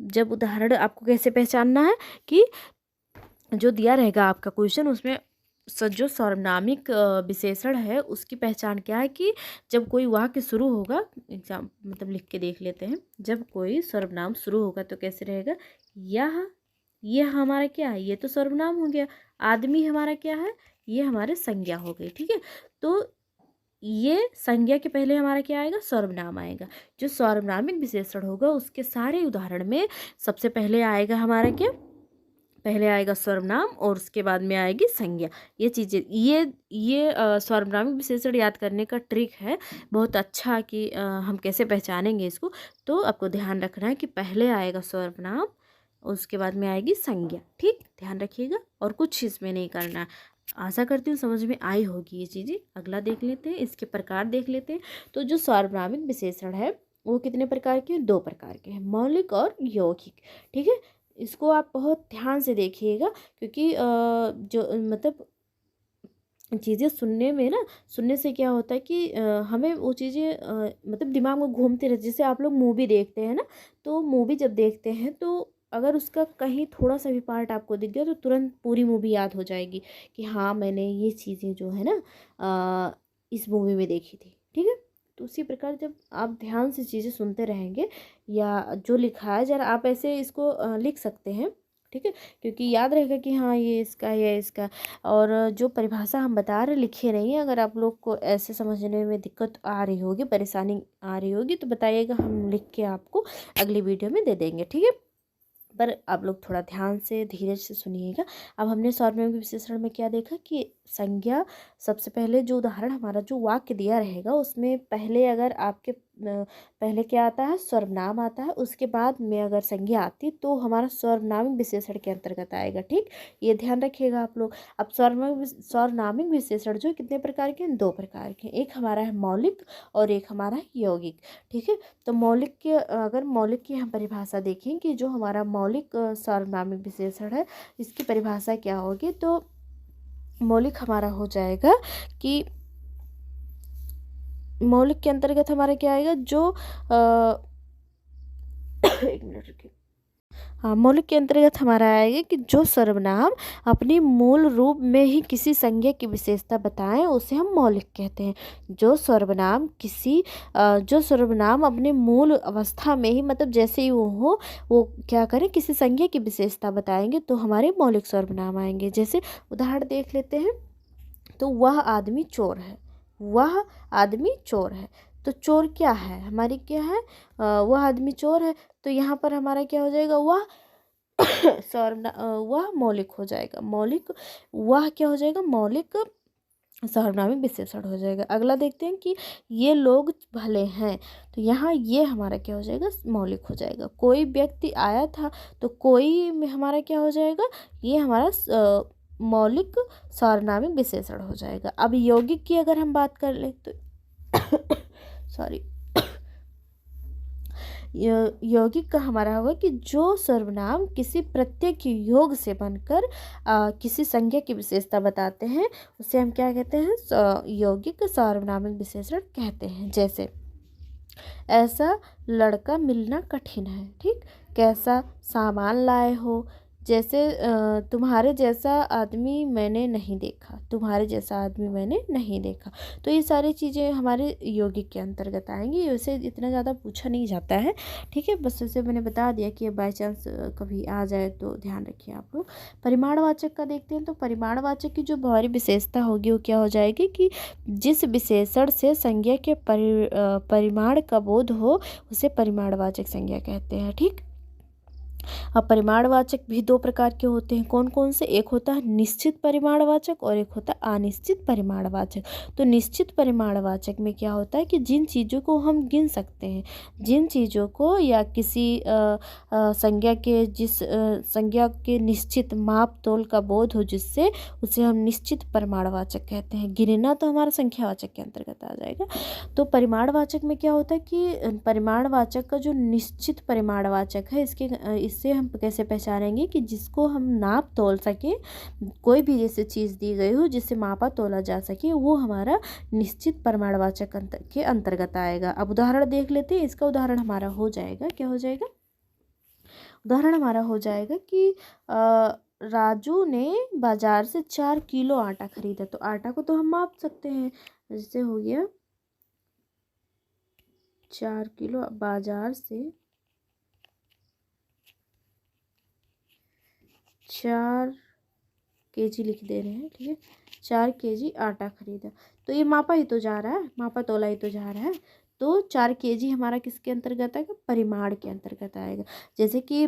जब उदाहरण आपको कैसे पहचानना है कि जो दिया रहेगा आपका क्वेश्चन, उसमें जो सर्वनामिक विशेषण है उसकी पहचान क्या है कि जब कोई वाक्य शुरू होगा, एग्जाम मतलब लिख के देख लेते हैं, जब कोई सर्वनाम शुरू होगा तो कैसे रहेगा? यह हमारा क्या है? ये तो सर्वनाम हो गया। आदमी हमारा क्या है? ये हमारे संज्ञा हो गई। ठीक है। तो ये संज्ञा के पहले हमारा क्या आएगा? सर्वनाम आएगा। जो सार्वनामिक विशेषण होगा उसके सारे उदाहरण में सबसे पहले आएगा हमारा क्या? पहले आएगा सर्वनाम और उसके बाद में आएगी संज्ञा। ये चीज़ें ये सार्वनामिक विशेषण याद करने का ट्रिक है, बहुत अच्छा कि हम कैसे पहचानेंगे इसको। तो आपको ध्यान रखना है कि पहले आएगा सर्वनाम, उसके बाद में आएगी संज्ञा। ठीक। ध्यान रखिएगा और कुछ इसमें नहीं करना। आशा करती हूँ समझ में आई होगी ये चीज़ें। अगला देख लेते हैं, इसके प्रकार देख लेते हैं। तो जो सार्वनामिक विशेषण है वो कितने प्रकार के हैं? दो प्रकार के हैं, मौलिक और यौगिक। ठीक है। इसको आप बहुत ध्यान से देखिएगा, क्योंकि जो मतलब चीज़ें सुनने में ना, सुनने से क्या होता है कि हमें वो चीज़ें मतलब दिमाग में घूमते रहते। जैसे आप लोग मूवी देखते हैं ना, तो मूवी जब देखते हैं तो अगर उसका कहीं थोड़ा सा भी पार्ट आपको दिख गया तो तुरंत पूरी मूवी याद हो जाएगी कि हाँ मैंने ये चीज़ें जो है ना इस मूवी में देखी थी। ठीक है। तो उसी प्रकार जब आप ध्यान से चीज़ें सुनते रहेंगे या जो लिखा है जरा आप ऐसे इसको लिख सकते हैं। ठीक है। क्योंकि याद रहेगा कि हाँ ये इसका है, ये इसका। और जो परिभाषा हम बता रहे लिखे नहीं है, अगर आप लोग को ऐसे समझने में दिक्कत आ रही होगी, परेशानी आ रही होगी, तो बताइएगा, हम लिख के आपको अगली वीडियो में दे देंगे। ठीक है। पर आप लोग थोड़ा ध्यान से धीरे से सुनिएगा। अब हमने सार्वनामिक विशेषण में क्या देखा कि संज्ञा, सबसे पहले जो उदाहरण हमारा जो वाक्य दिया रहेगा उसमें पहले अगर आपके पहले क्या आता है? सर्वनाम आता है, उसके बाद में अगर संज्ञा आती तो हमारा सर्वनामिक विशेषण के अंतर्गत आएगा। ठीक। ये ध्यान रखिएगा आप लोग। अब सर्वनामिक विशेषण जो कितने प्रकार के हैं? दो प्रकार के। एक हमारा है मौलिक और एक हमारा है यौगिक। ठीक है। तो मौलिक के अगर मौलिक की हम परिभाषा देखें कि जो हमारा मौलिक सार्वनामिक विशेषण है इसकी परिभाषा क्या होगी? तो मौलिक हमारा हो जाएगा कि मौलिक के अंतर्गत हमारा क्या आएगा? जो एक मिनट रुकिए। हाँ, मौलिक के अंतर्गत हमारा आएगा कि जो सर्वनाम अपनी मूल रूप में ही किसी संज्ञा की विशेषता बताएं उसे हम मौलिक कहते हैं। जो सर्वनाम अपने मूल अवस्था में ही मतलब जैसे ही वो हो, वो क्या करें, किसी संज्ञा की विशेषता बताएंगे तो हमारे मौलिक सर्वनाम आएंगे। जैसे उदाहरण देख लेते हैं, तो वह आदमी चोर है। वह आदमी चोर है, तो चोर क्या है, हमारी क्या है, वह आदमी चोर है। तो यहाँ पर हमारा क्या हो जाएगा, वह वह मौलिक हो जाएगा। मौलिक, वह क्या हो जाएगा, मौलिक सर्वनामी विशेषण हो जाएगा। अगला देखते हैं कि ये लोग भले हैं, तो यहाँ ये हमारा क्या हो जाएगा, मौलिक हो जाएगा। कोई व्यक्ति आया था, तो कोई में हमारा क्या हो जाएगा, ये हमारा मौलिक सर्वनामी विशेषण हो जाएगा। अब यौगिक की अगर हम बात कर लें तो सॉरी, यौगिक का हमारा होगा कि जो सर्वनाम किसी प्रत्यय के योग से बनकर किसी संज्ञा की विशेषता बताते हैं उसे हम क्या कहते हैं, यौगिक सर्वनामिक विशेषण कहते हैं। जैसे ऐसा लड़का मिलना कठिन है, ठीक। कैसा सामान लाए हो, जैसे तुम्हारे जैसा आदमी मैंने नहीं देखा, तुम्हारे जैसा आदमी मैंने नहीं देखा। तो ये सारी चीज़ें हमारे यौगिक के अंतर्गत आएंगी। वैसे इतना ज़्यादा पूछा नहीं जाता है, ठीक है, बस वैसे मैंने बता दिया कि बाई चांस कभी आ जाए तो ध्यान रखिए आप लोग। परिमाणवाचक का देखते हैं, तो परिमाणवाचक की जो हमारी विशेषता होगी वो क्या हो जाएगी कि जिस विशेषण से संज्ञा के परिमाण का बोध हो उसे परिमाणवाचक संज्ञा कहते हैं, ठीक। अब परिमाणवाचक भी दो प्रकार के होते हैं, कौन कौन से, एक होता है निश्चित परिमाणवाचक और एक होता है अनिश्चित परिमाणवाचक। तो निश्चित परिमाणवाचक में क्या होता है कि जिन चीज़ों को हम गिन सकते हैं, जिन चीज़ों को या किसी संज्ञा के संज्ञा के निश्चित माप तोल का बोध हो जिससे, उसे हम निश्चित परिमाणवाचक कहते हैं। गिनना तो हमारा संख्यावाचक के अंतर्गत आ जाएगा। तो परिमाणवाचक में क्या होता है कि परिमाणवाचक का जो निश्चित परिमाणवाचक है, इससे हम कैसे पहचानेंगे कि जिसको हम नाप तोल सके, कोई भी जैसे चीज़ दी गई हो जिससे मापा तोला जा सके, वो हमारा निश्चित परिमाणवाचक के अंतर्गत आएगा। अब उदाहरण देख लेते हैं। इसका उदाहरण हमारा हो जाएगा, क्या हो जाएगा, उदाहरण हमारा हो जाएगा कि राजू ने बाजार से 4 किलो आटा खरीदा। तो आटा को तो हम माप सकते हैं, जैसे हो गया 4 किलो, बाजार से 4 केजी लिख दे रहे हैं, ठीक है, 4 केजी आटा खरीदा। तो ये मापा ही तो जा रहा है, मापा तोला ही तो जा रहा है। तो 4 केजी हमारा किसके अंतर्गत आएगा, परिमाण के अंतर्गत आएगा। जैसे कि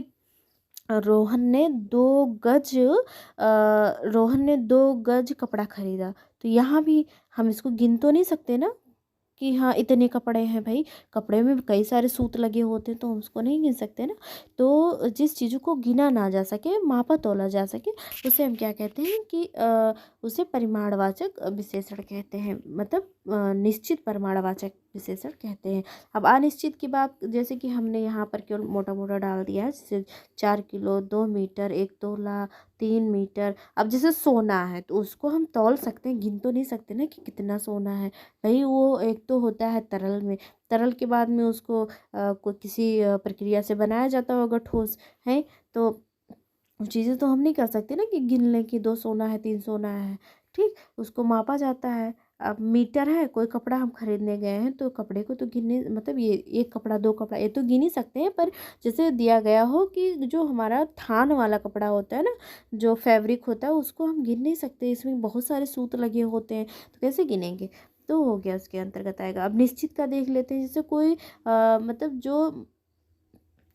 रोहन ने 2 गज कपड़ा खरीदा। तो यहाँ भी हम इसको गिन तो नहीं सकते ना कि हाँ इतने कपड़े हैं, भाई कपड़े में कई सारे सूत लगे होते हैं तो हम उसको नहीं गिन सकते ना। तो जिस चीज़ों को गिना ना जा सके, मापा तोला जा सके, उसे हम क्या कहते हैं कि उसे परिमाणवाचक विशेषण कहते हैं, मतलब निश्चित परिमाणवाचक विशेषण कहते हैं। अब अनिश्चित की बात, जैसे कि हमने यहाँ पर केवल मोटा मोटा डाल दिया है, जैसे 4 किलो, 2 मीटर, 1 तोला, 3 मीटर। अब जैसे सोना है तो उसको हम तौल सकते हैं, गिन तो नहीं सकते ना कि कितना सोना है, भाई वो एक तो होता है तरल में, तरल के बाद में उसको कोई किसी प्रक्रिया से बनाया जाता होगा ठोस है, तो वो चीज़ें तो हम नहीं कर सकते ना कि गिन लें कि 2 सोना है, 3 सोना है, ठीक, उसको मापा जाता है। अब मीटर है, कोई कपड़ा हम खरीदने गए हैं तो कपड़े को तो गिनने, मतलब ये 1 कपड़ा 2 कपड़ा ये तो गिन ही सकते हैं, पर जैसे दिया गया हो कि जो हमारा थान वाला कपड़ा होता है ना, जो फैब्रिक होता है, उसको हम गिन नहीं सकते, इसमें बहुत सारे सूत लगे होते हैं, तो कैसे गिनेंगे। तो हो गया, उसके अंतर्गत आएगा। अब निश्चित का देख लेते हैं। जैसे कोई मतलब जो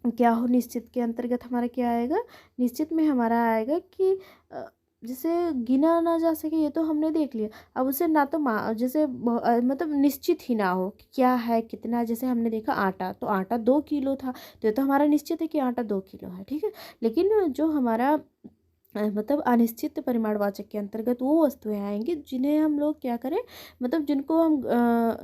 क्या हो, निश्चित के अंतर्गत हमारा क्या आएगा, निश्चित में हमारा आएगा कि जैसे गिना ना जा सके, ये तो हमने देख लिया। अब उसे ना तो जैसे मतलब निश्चित ही ना हो कि क्या है, कितना। जैसे हमने देखा आटा, तो आटा 2 किलो था, तो ये तो हमारा निश्चित है कि आटा 2 किलो है, ठीक है। लेकिन जो हमारा मतलब अनिश्चित परिमाणवाचक के अंतर्गत वो वस्तुएं आएंगी जिन्हें हम लोग क्या करें, मतलब जिनको हम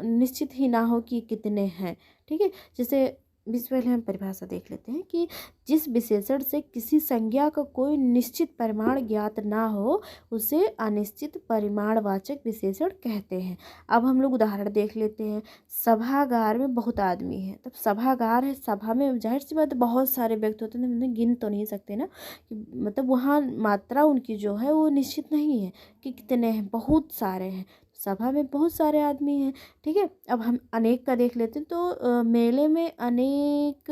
निश्चित ही ना हो कि कितने हैं, ठीक है। जैसे इससे पहले हम परिभाषा देख लेते हैं कि जिस विशेषण से किसी संज्ञा का कोई निश्चित परिमाण ज्ञात ना हो उसे अनिश्चित परिमाणवाचक विशेषण कहते हैं। अब हम लोग उदाहरण देख लेते हैं। सभागार में बहुत आदमी है, तब सभागार है, सभा में जाहिर सी बात बहुत सारे व्यक्ति होते हैं, मतलब गिन तो नहीं सकते ना, कि मतलब वहाँ मात्रा उनकी जो है वो निश्चित नहीं है कि कितने हैं, बहुत सारे हैं, सभा में बहुत सारे आदमी हैं। ठीक है, अब हम अनेक का देख लेते हैं। तो मेले में अनेक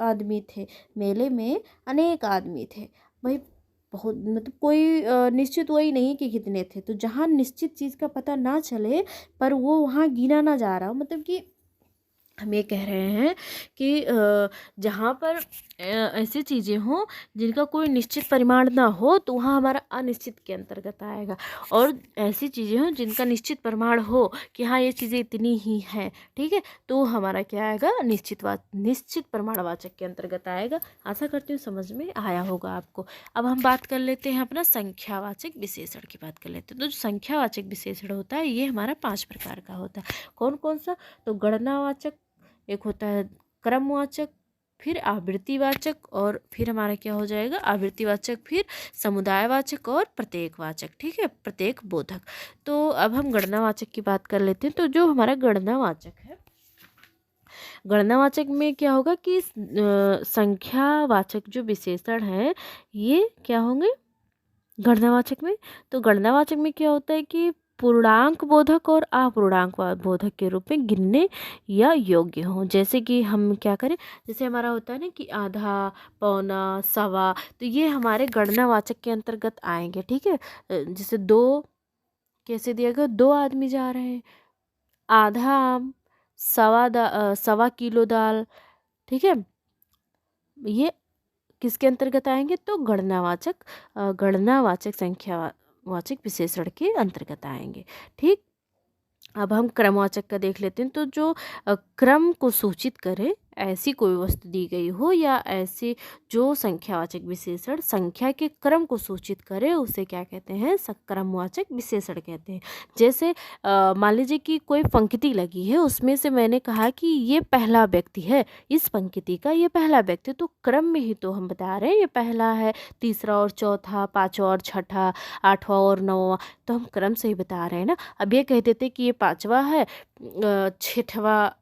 आदमी थे, मेले में अनेक आदमी थे, भाई बहुत मतलब कोई निश्चित वही नहीं कि कितने थे। तो जहाँ निश्चित चीज़ का पता ना चले पर वो वहाँ गिना ना जा रहा हो, मतलब कि हम ये कह रहे हैं कि जहाँ पर ऐसी चीज़ें हों जिनका कोई निश्चित परिमाण ना हो तो वहाँ हमारा अनिश्चित के अंतर्गत आएगा, और ऐसी चीज़ें हों जिनका निश्चित परिमाण हो कि हाँ ये चीज़ें इतनी ही हैं, ठीक है, तो हमारा क्या आएगा, निश्चित परिमाणवाचक के अंतर्गत आएगा। आशा करती हूँ समझ में आया होगा आपको। अब हम बात कर लेते हैं अपना संख्यावाचक विशेषण की बात कर लेते हैं। तो जो संख्यावाचक विशेषण होता है ये हमारा 5 प्रकार का होता है। कौन कौन सा? तो गणनावाचक, एक होता है क्रमवाचक, फिर आवृत्तिवाचक, और फिर हमारा क्या हो जाएगा, आवृत्तिवाचक, फिर समुदायवाचक और प्रत्येकवाचक। ठीक है, प्रत्येक बोधक। तो अब हम गणनावाचक की बात कर लेते हैं। तो जो हमारा गणनावाचक है, गणनावाचक में क्या होगा कि संख्यावाचक जो विशेषण है ये क्या होंगे गणनावाचक में। तो गणनावाचक में क्या होता है कि पूर्णांक बोधक और अपूर्णांक बोधक के रूप में गिनने या योग्य हों। जैसे कि हम क्या करें, जैसे हमारा होता है ना कि आधा, पौना, सवा, तो ये हमारे गणनावाचक के अंतर्गत आएंगे। ठीक है, जैसे 2 कैसे दिया गया, 2 आदमी जा रहे हैं, आधा आम, सवा किलो दाल। ठीक है, ये किसके अंतर्गत आएंगे, तो गणनावाचक संख्यावाचक विशेषण के अंतर्गत आएंगे। ठीक, अब हम क्रमवाचक का देख लेते हैं। तो जो क्रम को सूचित करे, ऐसी कोई वस्तु दी गई हो या ऐसे जो संख्यावाचक विशेषण संख्या के क्रम को सूचित करे उसे क्या कहते हैं, क्रमवाचक विशेषण कहते हैं। जैसे मान लीजिए कि कोई पंक्ति लगी है, उसमें से मैंने कहा कि ये पहला व्यक्ति है, इस पंक्ति का ये पहला व्यक्ति, तो क्रम में ही तो हम बता रहे हैं ये पहला है, तीसरा और चौथा, पांचवा और छठा, आठवां और नौवां, तो हम क्रम से ही बता रहे हैं ना। अब ये कह देते कि ये पांचवा है, छठवा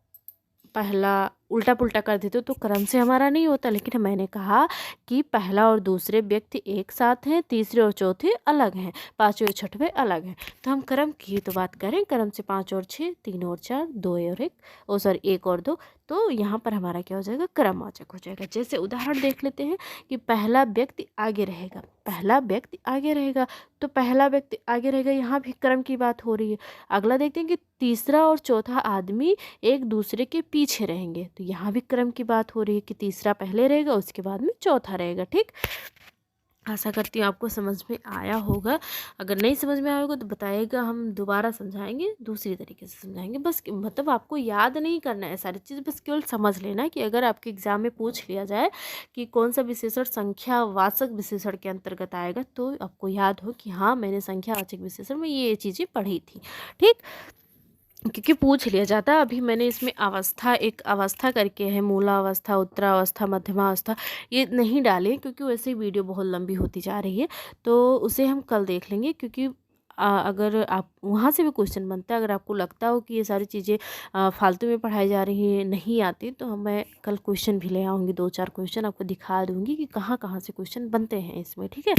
पहला, उल्टा पुल्टा कर देते तो क्रम से हमारा नहीं होता। लेकिन मैंने कहा कि पहला और दूसरे व्यक्ति एक साथ हैं, तीसरे और चौथे अलग हैं, पांचवें और छठवें अलग हैं, तो हम क्रम की तो बात करें, क्रम से 5 और 6, 3 और 4, 2 और 1, ओ सॉरी 1 और 2, तो यहाँ पर हमारा क्या हो जाएगा, क्रमवाचक हो जाएगा। जैसे उदाहरण देख लेते हैं कि पहला व्यक्ति आगे रहेगा, पहला व्यक्ति आगे रहेगा, तो पहला व्यक्ति आगे रहेगा, यहाँ भी क्रम की बात हो रही है। अगला देखते हैं कि तीसरा और चौथा आदमी एक दूसरे के पीछे रहेंगे, तो यहाँ भी क्रम की बात हो रही है कि तीसरा पहले रहेगा, उसके बाद में चौथा रहेगा। ठीक, आशा करती हूँ आपको समझ में आया होगा। अगर नहीं समझ में आया होगा तो बताइएगा, हम दोबारा समझाएंगे, दूसरी तरीके से समझाएंगे। बस मतलब आपको याद नहीं करना है सारी चीज़, बस केवल समझ लेना कि अगर आपके एग्जाम में पूछ लिया जाए कि कौन सा विशेषण संख्यावाचक विशेषण के अंतर्गत आएगा, तो आपको याद हो कि हाँ मैंने संख्यावाचक विशेषण में ये चीज़ें पढ़ी थी। ठीक, क्योंकि पूछ लिया जाता है। अभी मैंने इसमें एक अवस्था करके है, मूलावस्था, उत्तरावस्था, मध्यमावस्था, ये नहीं डाले क्योंकि वैसे ही वीडियो बहुत लंबी होती जा रही है, तो उसे हम कल देख लेंगे। क्योंकि अगर आप वहाँ से भी क्वेश्चन बनता है, अगर आपको लगता हो कि ये सारी चीज़ें फालतू में पढ़ाई जा रही हैं, नहीं आती, तो मैं कल क्वेश्चन भी ले आऊँगी, 2-4 क्वेश्चन आपको दिखा दूँगी कि कहाँ कहाँ से क्वेश्चन बनते हैं इसमें। ठीक है,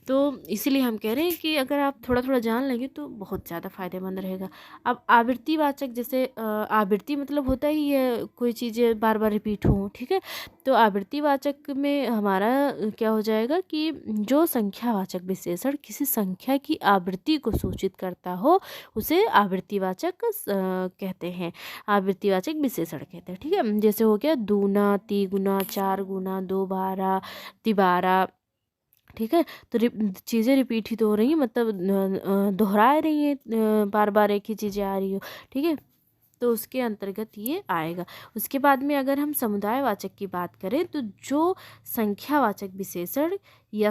तो इसीलिए हम कह रहे हैं कि अगर आप थोड़ा थोड़ा जान लेंगे तो बहुत ज़्यादा फ़ायदेमंद रहेगा। अब आवृत्तिवाचक, जैसे आवृत्ति मतलब होता ही है कोई चीज़ें बार बार रिपीट हों। ठीक है, तो आवृत्तिवाचक में हमारा क्या हो जाएगा कि जो संख्यावाचक विशेषण किसी संख्या की आवृत्ति को सूचित करता हो उसे आवृत्तिवाचक कहते हैं, आवृत्तिवाचक विशेषण कहते हैं। ठीक है, जैसे हो गया दूना, तिगुना, 4 गुना, 2 12, तिबारा। ठीक है, तो चीज़ें रिपीट ही तो हो रही हैं, मतलब दोहरा रही हैं, बार बार एक ही चीज़ें आ रही हो। ठीक है, तो उसके अंतर्गत ये आएगा। उसके बाद में अगर हम समुदायवाचक की बात करें तो जो संख्यावाचक विशेषण या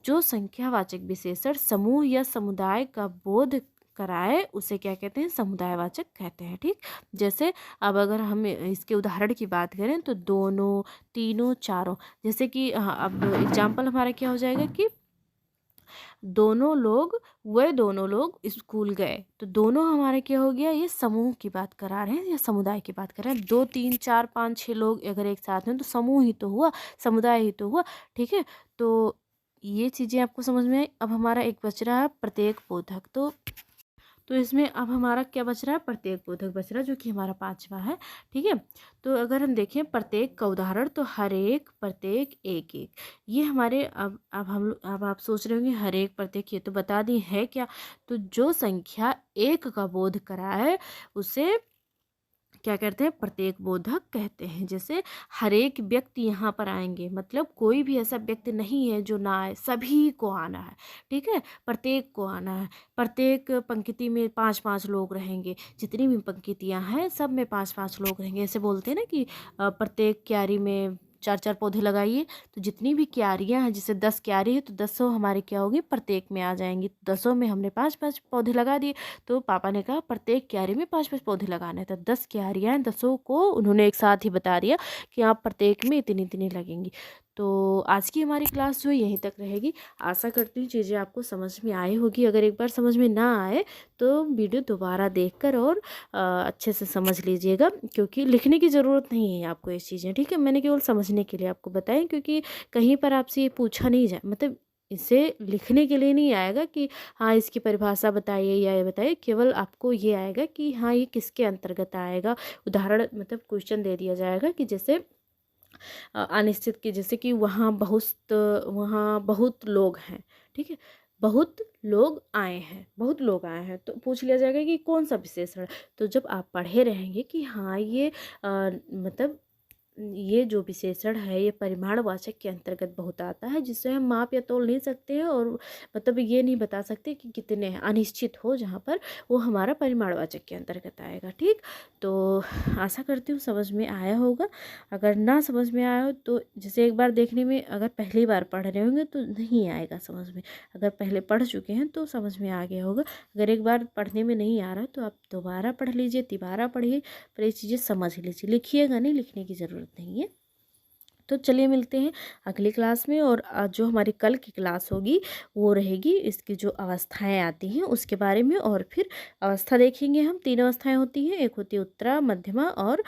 जो संख्यावाचक विशेषण समूह या समुदाय का बोध कराए उसे क्या कहते हैं, समुदायवाचक कहते हैं। ठीक, जैसे अब अगर हम इसके उदाहरण की बात करें तो दोनों, तीनों, चारों, जैसे कि अब एग्जाम्पल हमारा क्या हो जाएगा कि दोनों लोग स्कूल गए, तो दोनों हमारे क्या हो गया, ये समूह की बात करा रहे हैं या समुदाय की बात कर रहे हैं। 2 3 4 5 6 लोग अगर एक साथ हैं तो समूह ही तो हुआ, समुदाय ही तो हुआ। ठीक है, तो ये चीज़ें आपको समझ में आई। अब हमारा एक बच रहा है प्रत्येक बोधक। तो इसमें अब हमारा क्या बच रहा है, प्रत्येक बोधक बच रहा है, जो कि हमारा 5वां है। ठीक है, तो अगर हम देखें प्रत्येक का उदाहरण तो हर एक, प्रत्येक, एक एक, ये हमारे अब आप सोच रहे होंगे हर एक, प्रत्येक, ये तो बता दी है क्या। तो जो संख्या एक का बोध करा है उसे क्या कहते हैं, प्रत्येक बोधक कहते हैं। जैसे हर एक व्यक्ति यहाँ पर आएंगे, मतलब कोई भी ऐसा व्यक्ति नहीं है जो ना आए, सभी को आना है। ठीक है, प्रत्येक को आना है। प्रत्येक पंक्ति में 5 5 लोग रहेंगे, जितनी भी पंक्तियाँ हैं सब में 5 5 लोग रहेंगे। ऐसे बोलते हैं ना कि प्रत्येक क्यारी में 4 4 पौधे लगाइए। तो जितनी भी क्यारियाँ हैं, जैसे 10 क्यारी है तो 10 हमारे क्या होगी, प्रत्येक में आ जाएंगी। 10 में हमने 5 5 पौधे लगा दिए। तो पापा ने कहा प्रत्येक क्यारी में 5 5 पौधे लगाने थे। 10 क्यारियाँ हैं, 10 को उन्होंने एक साथ ही बता दिया कि आप प्रत्येक में इतनी इतनी लगेंगी। तो आज की हमारी क्लास जो है यहीं तक रहेगी। आशा करती हूँ चीज़ें आपको समझ में आई होगी। अगर एक बार समझ में ना आए तो वीडियो दोबारा देखकर और अच्छे से समझ लीजिएगा, क्योंकि लिखने की ज़रूरत नहीं है आपको ये चीज़ें। ठीक है, मैंने केवल समझने के लिए आपको बताएं, क्योंकि कहीं पर आपसे ये पूछा नहीं जाए, मतलब इसे लिखने के लिए नहीं आएगा कि हाँ इसकी परिभाषा बताइए या ये बताइए। केवल आपको ये आएगा कि हाँ ये किसके अंतर्गत आएगा। उदाहरण मतलब क्वेश्चन दे दिया जाएगा कि जैसे अनिश्चित की, जैसे कि वहाँ बहुत लोग हैं। ठीक है, बहुत लोग आए हैं, बहुत लोग आए हैं, तो पूछ लिया जाएगा कि कौन सा विशेषण है। तो जब आप पढ़े रहेंगे कि हाँ ये मतलब ये जो विशेषण है ये परिमाणवाचक के अंतर्गत बहुत आता है, जिससे हम माप या तोल नहीं सकते हैं, और मतलब ये नहीं बता सकते कि कितने हैं, अनिश्चित हो जहाँ पर, वो हमारा परिमाणवाचक के अंतर्गत आएगा। ठीक, तो आशा करती हूँ समझ में आया होगा। अगर ना समझ में आया हो तो जैसे एक बार देखने में, अगर पहली बार पढ़ रहे होंगे तो नहीं आएगा समझ में। अगर पहले पढ़ चुके हैं तो समझ में आ गया होगा। अगर एक बार पढ़ने में नहीं आ रहा तो आप दोबारा पढ़ लीजिए, तिबारा पढ़िए, पर ये चीज़ें समझ लीजिए। लिखिएगा नहीं, लिखने की ज़रूरत नहीं है। तो चलिए मिलते हैं अगली क्लास में। और जो हमारी कल की क्लास होगी वो रहेगी इसकी जो अवस्थाएं आती हैं उसके बारे में। और फिर अवस्था देखेंगे हम। 3 अवस्थाएं होती हैं, एक होती है उत्तरा, मध्यमा और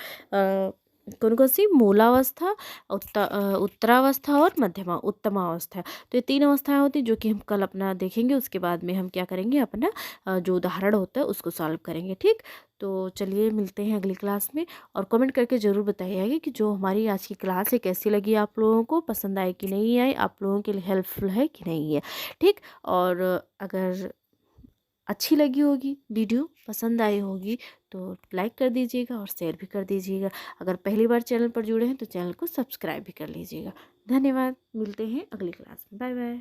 कौन कौन सी, मूलावस्था, उत्तरावस्था और मध्यमा, उत्तमा अवस्था। तो ये 3 अवस्थाएं होती हैं जो कि हम कल अपना देखेंगे। उसके बाद में हम क्या करेंगे, अपना जो उदाहरण होता है उसको सॉल्व करेंगे। ठीक, तो चलिए मिलते हैं अगली क्लास में। और कमेंट करके ज़रूर बताइएगा कि जो हमारी आज की क्लास है कैसी लगी, आप लोगों को पसंद आई कि नहीं आई, आप लोगों के लिए हेल्पफुल है कि नहीं है। ठीक, और अगर अच्छी लगी होगी, वीडियो पसंद आई होगी तो लाइक कर दीजिएगा और शेयर भी कर दीजिएगा। अगर पहली बार चैनल पर जुड़े हैं तो चैनल को सब्सक्राइब भी कर लीजिएगा। धन्यवाद, मिलते हैं अगली क्लास में। Bye bye.